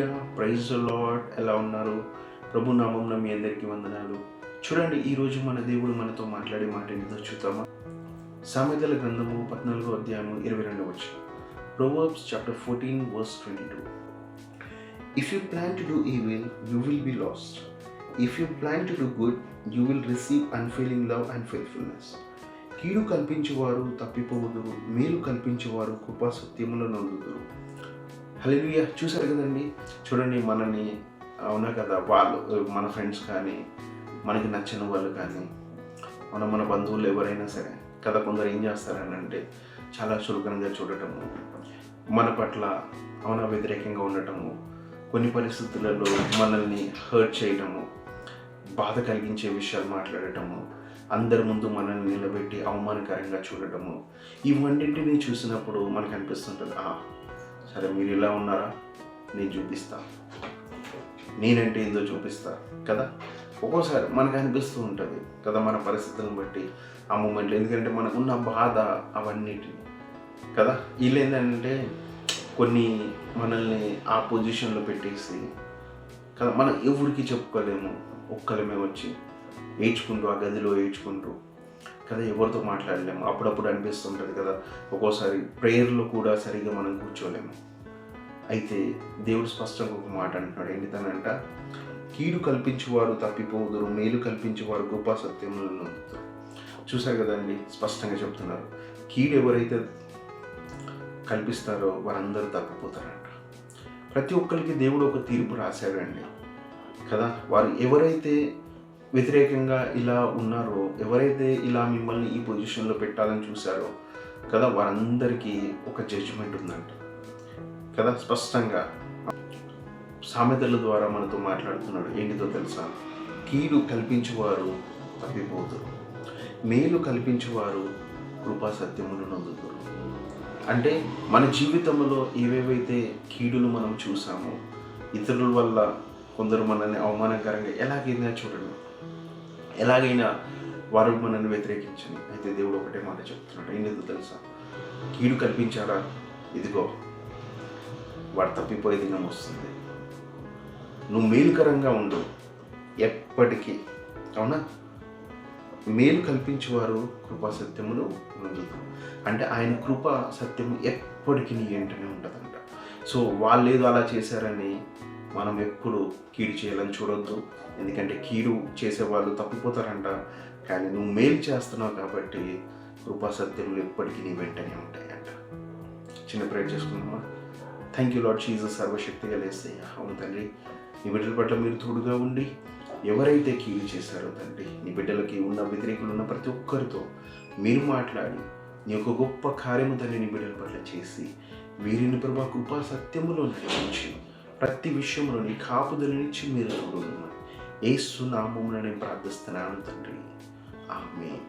Hallelujah, praise the lord. ఎలా ఉన్నారు? ప్రభు నామమున మీ అందరికీ వందనాలు. చూడండి, ఈరోజు మన దేవుడు మనతో మాట్లాడే మాట ఏదో చూద్దామా? సామెతల గ్రంథము 14వ అధ్యాయము 22వ వచనం. Proverbs chapter 14 verse 22. If you plan to do evil, you will be lost. If you plan to do good, you will receive unfailing love and faithfulness. కీడు కల్పించేవారు తప్పిపోవుదురు, మేలు కల్పించేవారు కృపా సత్యములను నొందుదురు. హల్లెలూయా. చూసారు కదండి, చూడండి మనని, అవునా కదా, వాళ్ళు మన ఫ్రెండ్స్ కానీ, మనకి నచ్చిన వాళ్ళు కానీ, మన బంధువులు ఎవరైనా సరే కదా, కొందరు ఏం చేస్తారని అంటే చాలా చులకనగా చూడటము, మన పట్ల వ్యతిరేకంగా ఉండటము, కొన్ని పరిస్థితులలో మనల్ని హర్ట్ చేయటము, బాధ కలిగించే విషయాలు మాట్లాడటము, అందరి ముందు మనల్ని నిలబెట్టి అవమానకరంగా చూడటము, ఇవన్నింటినీ చూసినప్పుడు మనకు అనిపిస్తుంటుంది, సరే మీరు ఇలా ఉన్నారా, నేను చూపిస్తా, నేనంటే ఏందో చూపిస్తా కదా. ఒక్కోసారి మనకు అనిపిస్తూ ఉంటుంది కదా, మన పరిస్థితులను బట్టి ఆ మూమెంట్లో, ఎందుకంటే మనకున్న బాధ అవన్నిటిని కదా. వీళ్ళు ఏంటంటే కొన్ని మనల్ని ఆ పొజిషన్లో పెట్టేసి కదా, మనం ఎవరికి చెప్పుకోలేము, ఒక్కలమే వచ్చి ఏడ్చుకుంటూ, ఆ గదిలో ఏడ్చుకుంటూ కదా, ఎవరితో మాట్లాడలేము. అప్పుడప్పుడు అనిపిస్తుంటుంది కదా, ఒక్కోసారి ప్రేయర్లో కూడా సరిగా మనం కూర్చోలేము. అయితే దేవుడు స్పష్టంగా ఒక మాట అంటున్నాడు, ఏంటిదనంట, కీడు కల్పించేవారు తప్పిపోదురు, మేలు కల్పించేవారు గొప్ప సత్యములను నొందుతారు. చూసారు కదండి, స్పష్టంగా చెప్తున్నారు, కీడు ఎవరైతే కల్పిస్తారో వారందరూ తప్పిపోతారంట. ప్రతి ఒక్కరికి దేవుడు ఒక తీర్పు రాశాడండి కదా. వారు ఎవరైతే వ్యతిరేకంగా ఇలా ఉన్నారో, ఎవరైతే ఇలా మిమ్మల్ని ఈ పొజిషన్లో పెట్టాలని చూశారో కదా, వారందరికీ ఒక జడ్జిమెంట్ ఉందంట కదా. స్పష్టంగా సామెతల ద్వారా మనతో మాట్లాడుతున్నాడు. ఏంటిదో తెలుసా? కీడు కల్పించేవారు తప్పిపోతారు, మేలు కల్పించేవారు కృపా సత్యమును నొందుతారు. అంటే మన జీవితంలో ఏవేవైతే కీడులు మనం చూసామో, ఇతరుల వల్ల కొందరు మనల్ని అవమానకరంగా ఎలాగైనా చూడండి, ఎలాగైనా వారు మనల్ని వ్యతిరేకించండి, అయితే దేవుడు ఒకటే మాట చెప్తున్నాడు. ఏంటిదో తెలుసా? కీడు కల్పించారా, ఇదిగో వాడు తప్పిపోయే దినం వస్తుంది, నువ్వు మేలుకరంగా ఉండు ఎప్పటికీ. అవునా? మేలు కల్పించేవారు కృపా సత్యమును నొందుతారు. అంటే ఆయన కృప సత్యము ఎప్పటికీ నీ వెంటనే ఉంటుందంట. సో వాళ్ళు ఏదో అలా చేశారని మనం ఎప్పుడు కీడు చేయాలని చూడొద్దు, ఎందుకంటే కీడు చేసేవాళ్ళు తప్పిపోతారంట. కానీ నువ్వు మేలు చేస్తున్నావు కాబట్టి కృపా సత్యములు ఎప్పటికీ నీ వెంటనే ఉంటాయంట. చిన్న ప్రేయర్ చేసుకుందామా? థ్యాంక్ యూ లార్డ్ జీసస్, సర్వశక్తిగా యేసయ్య. అవును తండ్రి, నీ బిడ్డల పట్ల మీరు తోడుగా ఉండి, ఎవరైతే కీడు చేశారో తండ్రి, నీ బిడ్డలకి ఉన్న వ్యతిరేకులు ఉన్న ప్రతి ఒక్కరితో మీరు మాట్లాడి నీ యొక్క గొప్ప కార్యము తండ్రి నీ బిడ్డల పట్ల చేసి, వీరిని ప్రభా కృపా సత్యములో నడిపించి, ప్రతి విషయంలో నీ కాపుదలనిచ్చి మీరు తోడుగా యేసు నామమున నేను ప్రార్థిస్తున్నాను తండ్రి. ఆమేన్.